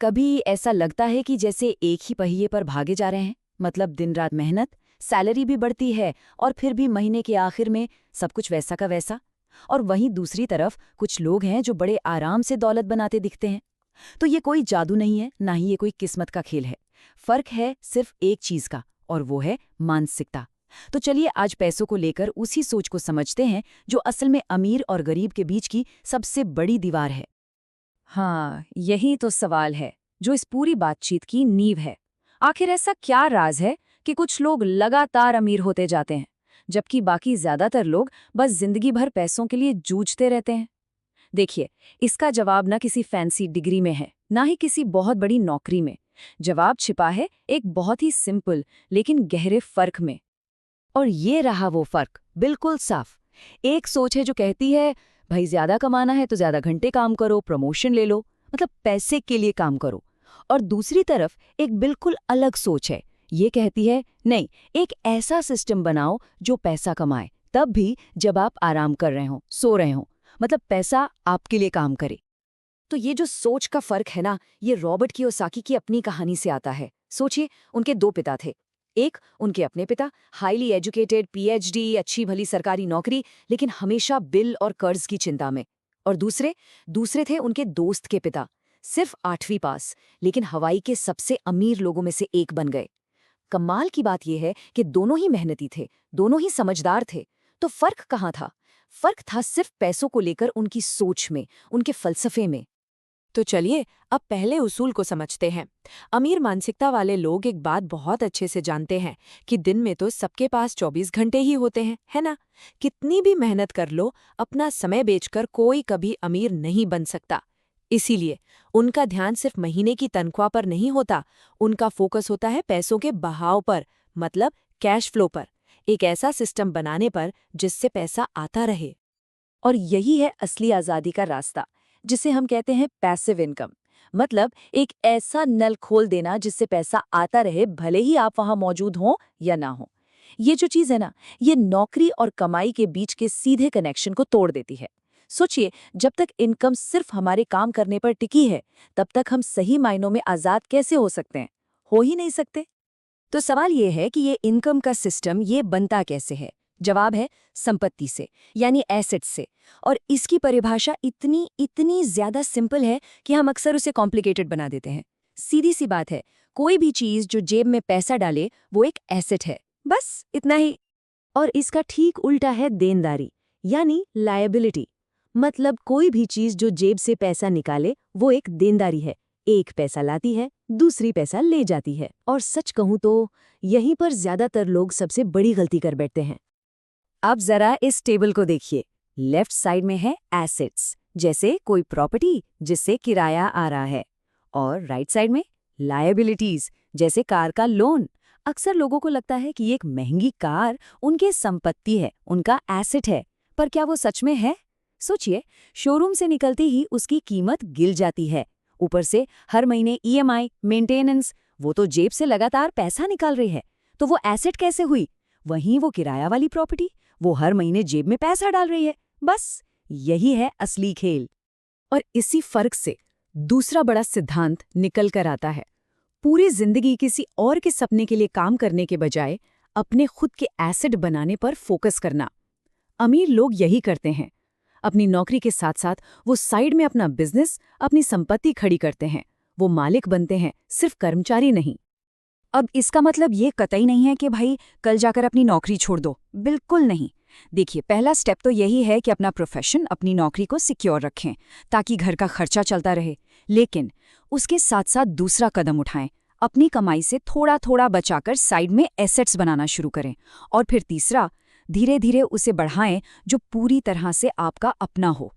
कभी ऐसा लगता है कि जैसे एक ही पहिए पर भागे जा रहे हैं, मतलब दिन रात मेहनत, सैलरी भी बढ़ती है और फिर भी महीने के आखिर में सब कुछ वैसा का वैसा। और वहीं दूसरी तरफ कुछ लोग हैं जो बड़े आराम से दौलत बनाते दिखते हैं। तो ये कोई जादू नहीं है, ना ही ये कोई किस्मत का खेल है। फर्क है सिर्फ एक चीज का, और वो है मानसिकता। तो चलिए आज पैसों को लेकर उसी सोच को समझते हैं जो असल में अमीर और गरीब के बीच की सबसे बड़ी दीवार है। हाँ, यही तो सवाल है जो इस पूरी बातचीत की नींव है। आखिर ऐसा क्या राज है कि कुछ लोग लगातार अमीर होते जाते हैं, जबकि बाकी ज्यादातर लोग बस जिंदगी भर पैसों के लिए जूझते रहते हैं? देखिए, इसका जवाब ना किसी फैंसी डिग्री में है, ना ही किसी बहुत बड़ी नौकरी में। जवाब छिपा है एक बहुत ही सिंपल लेकिन गहरे फर्क में। और ये रहा वो फर्क, बिल्कुल साफ। एक सोच है जो कहती है भाई ज्यादा कमाना है तो ज्यादा घंटे काम करो, प्रमोशन ले लो, मतलब पैसे के लिए काम करो। और दूसरी तरफ एक बिल्कुल अलग सोच है, ये कहती है नहीं, एक ऐसा सिस्टम बनाओ जो पैसा कमाए, तब भी जब आप आराम कर रहे हो, सो रहे हो, मतलब पैसा आपके लिए काम करे। तो ये जो सोच का फर्क है ना, ये रॉबर्ट कियोसाकी की अपनी कहानी से आता है। सोचिए, उनके दो पिता थे। एक उनके अपने पिता, हाईली एजुकेटेड, पीएचडी, अच्छी भली सरकारी नौकरी, लेकिन हमेशा बिल और कर्ज की चिंता में। और दूसरे दूसरे थे उनके दोस्त के पिता, सिर्फ 8वीं पास, लेकिन हवाई के सबसे अमीर लोगों में से एक बन गए। कमाल की बात यह है कि दोनों ही मेहनती थे, दोनों ही समझदार थे। तो फर्क कहाँ था? फर्क था सिर्फ पैसों को लेकर उनकी सोच में, उनके फलसफे में। तो चलिए अब पहले उसूल को समझते हैं। अमीर मानसिकता वाले लोग एक बात बहुत अच्छे से जानते हैं कि दिन में तो सबके पास 24 घंटे ही होते हैं, है ना? कितनी भी मेहनत कर लो, अपना समय बेचकर कोई कभी अमीर नहीं बन सकता। इसीलिए उनका ध्यान सिर्फ महीने की तनख्वाह पर नहीं होता, उनका फोकस होता है पैसों के बहाव पर, मतलब कैश फ्लो पर। एक ऐसा सिस्टम बनाने पर जिससे पैसा आता रहे। और यही है असली आज़ादी का रास्ता, जिसे हम कहते हैं पैसिव इनकम। मतलब एक ऐसा नल खोल देना जिससे पैसा आता रहे, भले ही आप वहां मौजूद हों या ना हो। ये जो चीज़ है ना, ये नौकरी और कमाई के बीच के सीधे कनेक्शन को तोड़ देती है। सोचिए, जब तक इनकम सिर्फ हमारे काम करने पर टिकी है, तब तक हम सही मायनों में आज़ाद कैसे हो सकते हैं? हो ही नहीं सकते। तो सवाल ये है कि ये इनकम का सिस्टम ये बनता कैसे है? जवाब है संपत्ति से, यानी एसेट्स से। और इसकी परिभाषा इतनी इतनी ज्यादा सिंपल है कि हम अक्सर उसे कॉम्प्लिकेटेड बना देते हैं। सीधी सी बात है, कोई भी चीज जो जेब में पैसा डाले वो एक एसेट है, बस इतना ही। और इसका ठीक उल्टा है देनदारी, यानी लायबिलिटी। मतलब कोई भी चीज जो जेब से पैसा निकाले वो एक देनदारी है। एक पैसा लाती है, दूसरी पैसा ले जाती है। और सच कहूं तो यहीं पर ज्यादातर लोग सबसे बड़ी गलती कर बैठते हैं। अब जरा इस टेबल को देखिए। लेफ्ट साइड में है एसेट्स, जैसे कोई प्रॉपर्टी जिससे किराया आ रहा है, और राइट साइड में लायबिलिटीज, जैसे कार का लोन। अक्सर लोगों को लगता है कि एक महंगी कार उनकी संपत्ति है, उनका एसेट है, पर क्या वो सच में है? सोचिए, शोरूम से निकलते ही उसकी कीमत गिर जाती है, ऊपर से हर महीने ईएमआई, मेंटेनेंस, वो तो जेब से लगातार पैसा निकाल रही है। तो वो एसेट कैसे हुई? वहीं वो किराया वाली प्रॉपर्टी, वो हर महीने जेब में पैसा डाल रही है। बस यही है असली खेल। और इसी फर्क से दूसरा बड़ा सिद्धांत निकल कर आता है। पूरी जिंदगी किसी और के सपने के लिए काम करने के बजाय अपने खुद के एसेट बनाने पर फोकस करना। अमीर लोग यही करते हैं। अपनी नौकरी के साथ साथ वो साइड में अपना बिजनेस, अपनी संपत्ति खड़ी करते हैं। वो मालिक बनते हैं, सिर्फ कर्मचारी नहीं। अब इसका मतलब ये कतई नहीं है कि भाई कल जाकर अपनी नौकरी छोड़ दो, बिल्कुल नहीं। देखिए, पहला स्टेप तो यही है कि अपना प्रोफेशन, अपनी नौकरी को सिक्योर रखें ताकि घर का खर्चा चलता रहे। लेकिन उसके साथ साथ दूसरा कदम उठाएं, अपनी कमाई से थोड़ा थोड़ा बचाकर साइड में एसेट्स बनाना शुरू करें। और फिर तीसरा, धीरे धीरे उसे बढ़ाएं जो पूरी तरह से आपका अपना हो।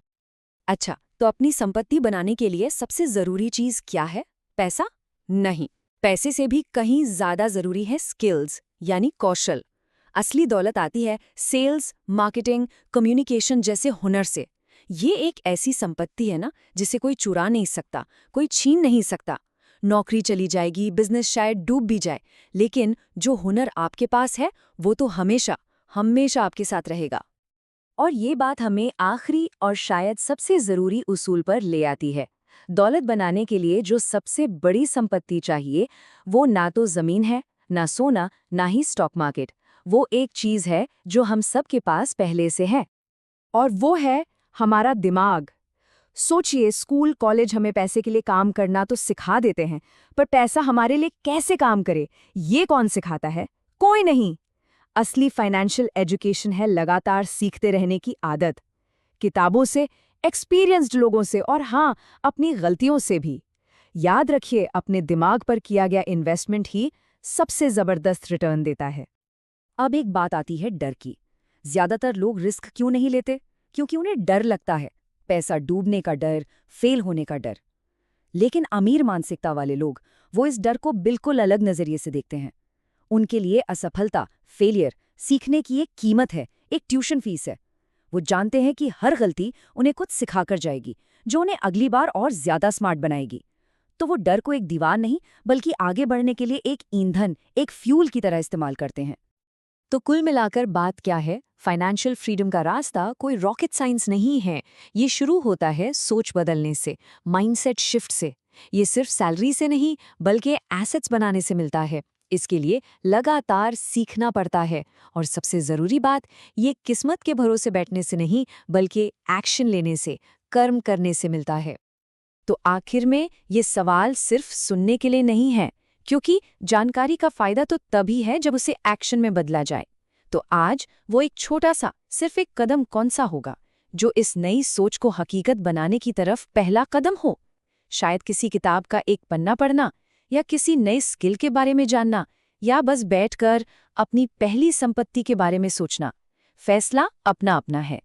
अच्छा, तो अपनी संपत्ति बनाने के लिए सबसे जरूरी चीज क्या है? पैसा? नहीं, पैसे से भी कहीं ज्यादा जरूरी है स्किल्स, यानी कौशल। असली दौलत आती है सेल्स, मार्केटिंग, कम्युनिकेशन जैसे हुनर से। ये एक ऐसी संपत्ति है ना जिसे कोई चुरा नहीं सकता, कोई छीन नहीं सकता। नौकरी चली जाएगी, बिजनेस शायद डूब भी जाए, लेकिन जो हुनर आपके पास है वो तो हमेशा हमेशा आपके साथ रहेगा। और ये बात हमें आखिरी और शायद सबसे जरूरी उसूल पर ले आती है। दौलत बनाने के लिए जो सबसे बड़ी संपत्ति चाहिए, वो ना तो जमीन है, ना सोना, ना ही स्टॉक मार्केट। वो एक चीज है जो हम सब के पास पहले से है। और वो है हमारा दिमाग। सोचिए, स्कूल कॉलेज हमें पैसे के लिए काम करना तो सिखा देते हैं, पर पैसा हमारे लिए कैसे काम करे, ये कौन सिखाता है? कोई नहीं। असली फाइनेंशियल एजुकेशन है लगातार सीखते रहने की आदत। किताबों से, एक्सपीरियंस्ड लोगों से, और हाँ, अपनी गलतियों से भी। याद रखिए, अपने दिमाग पर किया गया इन्वेस्टमेंट ही सबसे जबरदस्त रिटर्न देता है। अब एक बात आती है डर की। ज्यादातर लोग रिस्क क्यों नहीं लेते? क्योंकि उन्हें डर लगता है। पैसा डूबने का डर, फेल होने का डर। लेकिन अमीर मानसिकता वाले लोग, वो इस डर को बिल्कुल अलग नजरिए से देखते हैं। उनके लिए असफलता, फेलियर, सीखने की एक कीमत है, एक ट्यूशन फीस है। वो जानते हैं कि हर गलती उन्हें कुछ सिखाकर जाएगी, जो उन्हें अगली बार और ज्यादा स्मार्ट बनाएगी। तो वो डर को एक दीवार नहीं, बल्कि आगे बढ़ने के लिए एक ईंधन, एक फ्यूल की तरह इस्तेमाल करते हैं। तो कुल मिलाकर बात क्या है? फाइनेंशियल फ्रीडम का रास्ता कोई रॉकेट साइंस नहीं है। ये शुरू होता है सोच बदलने से, माइंडसेट शिफ्ट से। ये सिर्फ सैलरी से नहीं, बल्कि एसेट्स बनाने से मिलता है। इसके लिए लगातार सीखना पड़ता है। और सबसे ज़रूरी बात, ये किस्मत के भरोसे बैठने से नहीं, बल्कि एक्शन लेने से, कर्म करने से मिलता है। तो आखिर में ये सवाल सिर्फ सुनने के लिए नहीं है, क्योंकि जानकारी का फायदा तो तभी है जब उसे एक्शन में बदला जाए। तो आज वो एक छोटा सा, सिर्फ एक कदम कौन सा होगा, जो इस नई सोच को हकीकत बनाने की तरफ पहला कदम हो? शायद किसी किताब का एक पन्ना पढ़ना, या किसी नए स्किल के बारे में जानना, या बस बैठकर अपनी पहली संपत्ति के बारे में सोचना। फैसला अपना अपना है।